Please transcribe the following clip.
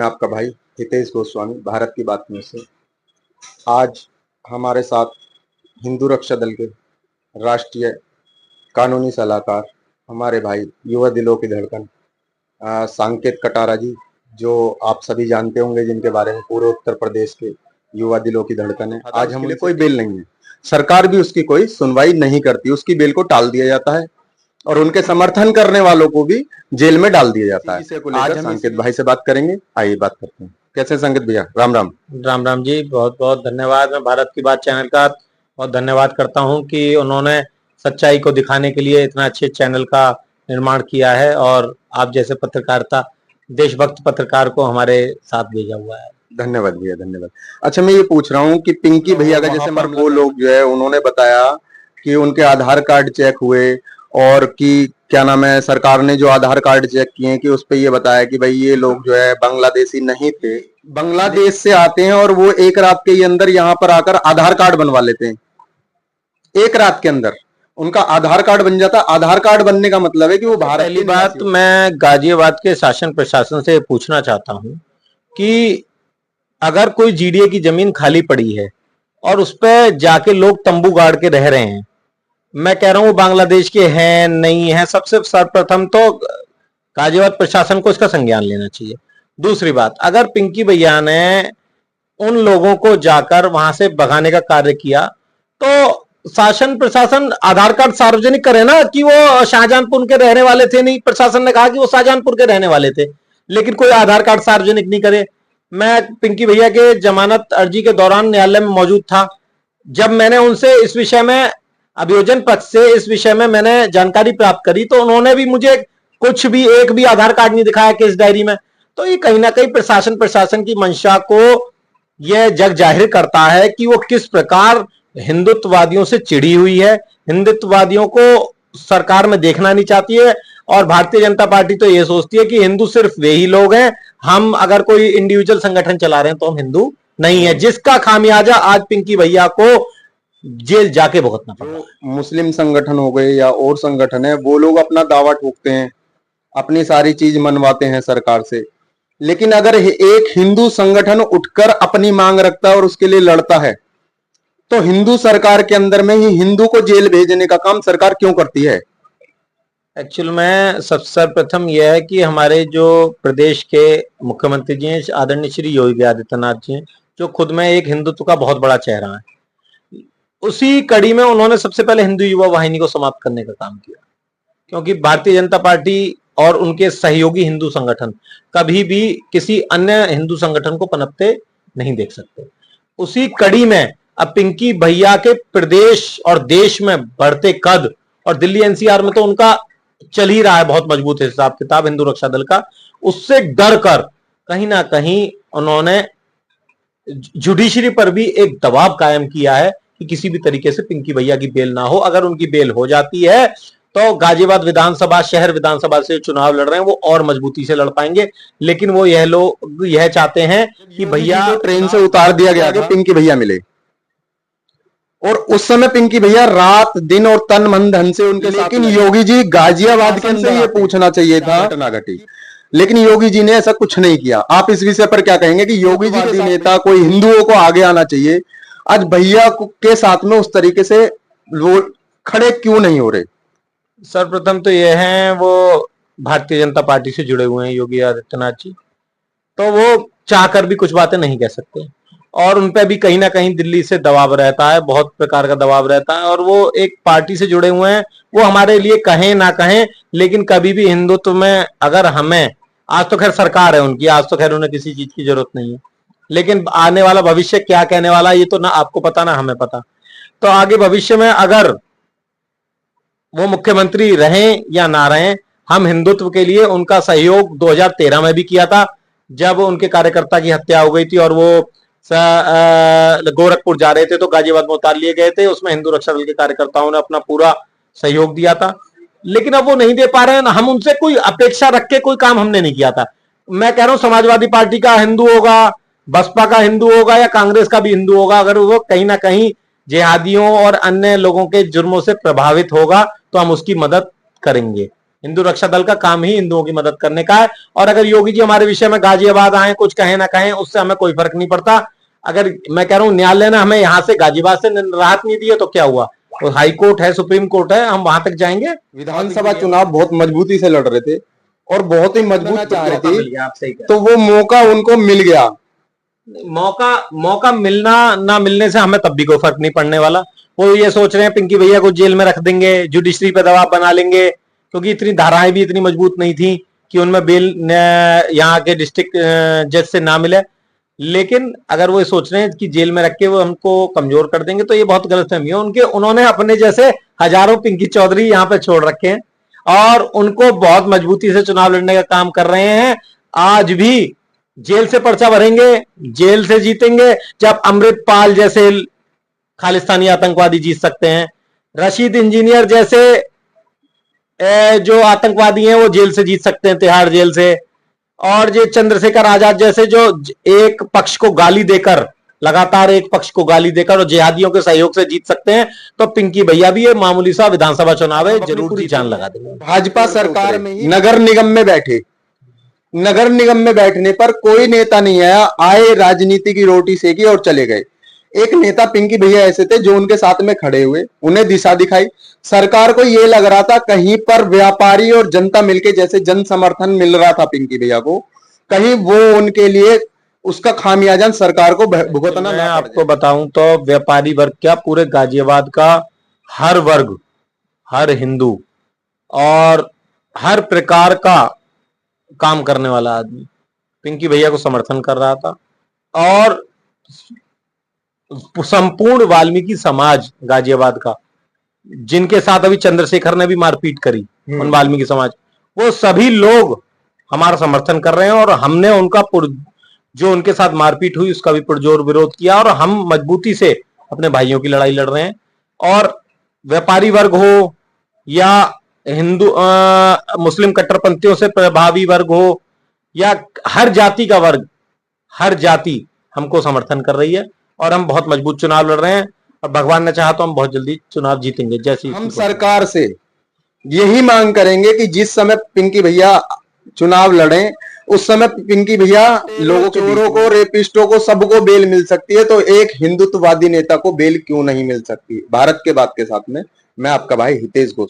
मैं आपका भाई हितेश गोस्वामी भारत की बात में से। आज हमारे साथ हिंदू रक्षा दल के राष्ट्रीय कानूनी सलाहकार हमारे भाई युवा दिलों की धड़कन सांकेत कटारा जी, जो आप सभी जानते होंगे, जिनके बारे में पूरे उत्तर प्रदेश के युवा दिलों की धड़कन है। आज हम कोई बेल नहीं है, सरकार भी उसकी कोई सुनवाई नहीं करती, उसकी बेल को टाल दिया जाता है और उनके समर्थन करने वालों को भी जेल में डाल दिया जाता है। आज हम संकेत भाई से बात करेंगे, आइए बात करते हैं। कैसे संकेत भैया? राम राम। राम राम जी, बहुत बहुत धन्यवाद। मैं भारत की बात चैनल का बहुत धन्यवाद करता हूं कि उन्होंने सच्चाई को दिखाने के लिए इतना अच्छे चैनल का निर्माण किया है और आप जैसे पत्रकारिता देशभक्त पत्रकार को हमारे साथ भेजा हुआ है। धन्यवाद भैया, धन्यवाद। अच्छा, मैं ये पूछ रहा हूँ कि पिंकी भैया का जैसे वो लोग जो है उन्होंने बताया कि उनके आधार कार्ड चेक हुए और कि क्या नाम है, सरकार ने जो आधार कार्ड चेक किए कि उस पे ये बताया कि भाई ये लोग जो है बांग्लादेशी नहीं थे, बांग्लादेश से आते हैं और वो एक रात के अंदर यहाँ पर आकर आधार कार्ड बनवा लेते हैं। एक रात के अंदर उनका आधार कार्ड बन जाता। आधार कार्ड बनने का मतलब है कि वो भारत। पहली बात, मैं गाजियाबाद के शासन प्रशासन से पूछना चाहता हूँ कि अगर कोई जीडीए की जमीन खाली पड़ी है और उस पर जाके लोग तंबू गाड़ के रह रहे हैं, मैं कह रहा हूं वो बांग्लादेश के हैं नहीं है, सबसे सर्वप्रथम तो गाजियाबाद प्रशासन को इसका संज्ञान लेना चाहिए। दूसरी बात, अगर पिंकी भैया ने उन लोगों को जाकर वहां से भगाने का कार्य किया तो शासन प्रशासन आधार कार्ड सार्वजनिक करे ना कि वो शाहजहांपुर के रहने वाले थे। नहीं, प्रशासन ने कहा कि वो शाहजहांपुर के रहने वाले थे, लेकिन कोई आधार कार्ड सार्वजनिक नहीं करे। मैं पिंकी भैया के जमानत अर्जी के दौरान न्यायालय में मौजूद था। जब मैंने उनसे इस विषय में अभियोजन पक्ष से इस विषय में मैंने जानकारी प्राप्त करी तो उन्होंने भी मुझे कुछ भी एक भी आधार कार्ड नहीं दिखाया केस डायरी में। तो ये कहीं ना कहीं प्रशासन की मंशा को यह जग जाहिर करता है कि वो किस प्रकार हिंदुत्ववादियों से चिड़ी हुई है। हिंदुत्ववादियों को सरकार में देखना नहीं चाहती है और भारतीय जनता पार्टी तो ये सोचती है कि हिंदू सिर्फ वे ही लोग हैं, हम अगर कोई इंडिविजुअल संगठन चला रहे हैं तो हम हिंदू नहीं है, जिसका खामियाजा आज पिंकी भैया को जेल जाके भुगतना पड़ा। मुस्लिम संगठन हो गए या और संगठन है, वो लोग अपना दावा ठोकते हैं, अपनी सारी चीज मनवाते हैं सरकार से, लेकिन अगर एक हिंदू संगठन उठकर अपनी मांग रखता है और उसके लिए लड़ता है तो हिंदू सरकार के अंदर में ही हिंदू को जेल भेजने का काम सरकार क्यों करती है? एक्चुअल में सबसे सर्वप्रथम यह है कि हमारे जो प्रदेश के मुख्यमंत्री जी हैं आदरणीय श्री योगी आदित्यनाथ जी हैं, जो खुद में एक हिंदुत्व का बहुत बड़ा चेहरा है, उसी कड़ी में उन्होंने सबसे पहले हिंदू युवा वाहिनी को समाप्त करने का काम किया। क्योंकि भारतीय जनता पार्टी और उनके सहयोगी हिंदू संगठन कभी भी किसी अन्य हिंदू संगठन को पनपते नहीं देख सकते। उसी कड़ी में अब पिंकी भैया के प्रदेश और देश में बढ़ते कद और दिल्ली एनसीआर में तो उनका चल ही रहा है बहुत मजबूत हिसाब किताब हिंदू रक्षा दल का, उससे डर कर कहीं ना कहीं उन्होंने जुडिशरी पर भी एक दबाव कायम किया है कि किसी भी तरीके से पिंकी भैया की बेल ना हो। अगर उनकी बेल हो जाती है तो गाजियाबाद विधानसभा शहर विधानसभा से चुनाव लड़ रहे हैं वो और मजबूती से लड़ पाएंगे। लेकिन वो यह लोग यह चाहते हैं कि भैया ट्रेन से उतार दिया गया कि पिंकी भैया मिले, और उस समय पिंकी भैया रात दिन और तन मन धन से उनके, लेकिन योगी जी गाजियाबाद के अंदर ये पूछना चाहिए था घटना घटी, लेकिन योगी जी ने ऐसा कुछ नहीं किया। आप इस विषय पर क्या कहेंगे कि योगी जी के नेता कोई हिंदुओं को आगे आना चाहिए, आज भैया के साथ में उस तरीके से वो खड़े क्यों नहीं हो रहे? सर्वप्रथम तो ये है वो भारतीय जनता पार्टी से जुड़े हुए हैं योगी आदित्यनाथ जी, तो वो चाहकर भी कुछ बातें नहीं कह सकते और उन पर भी कहीं ना कहीं दिल्ली से दबाव रहता है, बहुत प्रकार का दबाव रहता है और वो एक पार्टी से जुड़े हुए हैं। वो हमारे लिए कहें ना कहें, लेकिन कभी भी हिंदुत्व में अगर हमें, आज तो खैर सरकार है उनकी, आज तो खैर उन्हें किसी चीज की जरूरत नहीं है, लेकिन आने वाला भविष्य क्या कहने वाला ये तो ना आपको पता ना हमें पता। तो आगे भविष्य में अगर वो मुख्यमंत्री रहें या ना रहें, हम हिंदुत्व के लिए उनका सहयोग 2013 में भी किया था जब उनके कार्यकर्ता की हत्या हो गई थी और वो गोरखपुर जा रहे थे तो गाजियाबाद में उतार लिए गए थे। उसमें हिंदू रक्षा दल के कार्यकर्ताओं ने अपना पूरा सहयोग दिया था, लेकिन अब वो नहीं दे पा रहे हैं। हम उनसे कोई अपेक्षा रख के कोई काम हमने नहीं किया था। मैं कह रहा हूं समाजवादी पार्टी का हिंदू होगा, बसपा का हिंदू होगा या कांग्रेस का भी हिंदू होगा, अगर वो कहीं ना कहीं जिहादियों और अन्य लोगों के जुर्मों से प्रभावित होगा तो हम उसकी मदद करेंगे। हिंदू रक्षा दल का काम ही हिंदुओं की मदद करने का है। और अगर योगी जी हमारे विषय में गाजियाबाद आए, कुछ कहें ना कहें, उससे हमें कोई फर्क नहीं पड़ता। अगर मैं कह रहा हूं न्यायालय ने हमें यहां से गाजियाबाद से राहत नहीं दी है तो क्या हुआ, वो हाई कोर्ट है, सुप्रीम कोर्ट है, हम वहां तक जाएंगे। विधानसभा चुनाव बहुत मजबूती से लड़ रहे थे और बहुत ही मजबूत चाह रहे थे, आप सही कह तो वो मौका उनको मिल गया। मौका मिलना ना मिलने से हमें तब भी कोई फर्क नहीं पड़ने वाला। वो ये सोच रहे हैं पिंकी भैया को जेल में रख देंगे, जुडिशरी पे दबाव बना लेंगे, क्योंकि इतनी धाराएं भी इतनी मजबूत नहीं थी कि उनमें बेल यहाँ के डिस्ट्रिक्ट जज से ना मिले। लेकिन अगर वो सोच रहे हैं कि जेल में रख के वो हमको कमजोर कर देंगे तो ये बहुत गलतफहमी है उनके। उन्होंने अपने जैसे हजारों पिंकी चौधरी यहाँ पे छोड़ रखे हैं और उनको बहुत मजबूती से चुनाव लड़ने का काम कर रहे हैं। आज भी जेल से पर्चा भरेंगे, जेल से जीतेंगे। जब अमृतपाल जैसे खालिस्तानी आतंकवादी जीत सकते हैं, रशीद इंजीनियर जैसे जो आतंकवादी हैं वो जेल से जीत सकते हैं, तिहाड़ जेल से, और जो चंद्रशेखर आजाद जैसे जो एक पक्ष को गाली देकर, लगातार एक पक्ष को गाली देकर और जिहादियों के सहयोग से जीत सकते हैं, तो पिंकी भैया भी ये मामूली सा विधानसभा चुनाव है, जरूर जी जान लगा देंगे। भाजपा सरकार में ही नगर निगम में बैठे, नगर निगम में बैठने पर कोई नेता नहीं आया, आए राजनीति की रोटी सेकी और चले गए। एक नेता पिंकी भैया ऐसे थे जो उनके साथ में खड़े हुए, उन्हें दिशा दिखाई। सरकार को ये लग रहा था कहीं पर व्यापारी और जनता मिलके जैसे जन समर्थन मिल रहा था पिंकी भैया को, कहीं वो उनके लिए उसका खामियाजा सरकार को भुगतना। मैं आपको बताऊं तो व्यापारी वर्ग क्या, पूरे गाजियाबाद का हर वर्ग, हर हिंदू और हर प्रकार का काम करने वाला आदमी पिंकी भैया को समर्थन कर रहा था। और संपूर्ण वाल्मीकि समाज गाजियाबाद का, जिनके साथ अभी चंद्रशेखर ने भी मारपीट करी, उन वाल्मीकि समाज, वो सभी लोग हमारा समर्थन कर रहे हैं। और हमने उनका जो उनके साथ मारपीट हुई उसका भी पुरजोर विरोध किया और हम मजबूती से अपने भाइयों की लड़ाई लड़ रहे हैं। और व्यापारी वर्ग हो या हिंदू मुस्लिम कट्टरपंथियों से प्रभावी वर्ग हो या हर जाति का वर्ग, हर जाति हमको समर्थन कर रही है और हम बहुत मजबूत चुनाव लड़ रहे हैं। और भगवान ने चाहा तो हम बहुत जल्दी चुनाव जीतेंगे। जैसे हम सरकार से यही मांग करेंगे कि जिस समय पिंकी भैया चुनाव लड़ें उस समय पिंकी भैया लोगों, चोरों को, रेपिस्टों को, सबको बेल मिल सकती है, तो एक हिंदुत्ववादी नेता को बेल क्यों नहीं मिल सकती। भारत के बात के साथ में मैं आपका भाई हितेश गोस्वामी।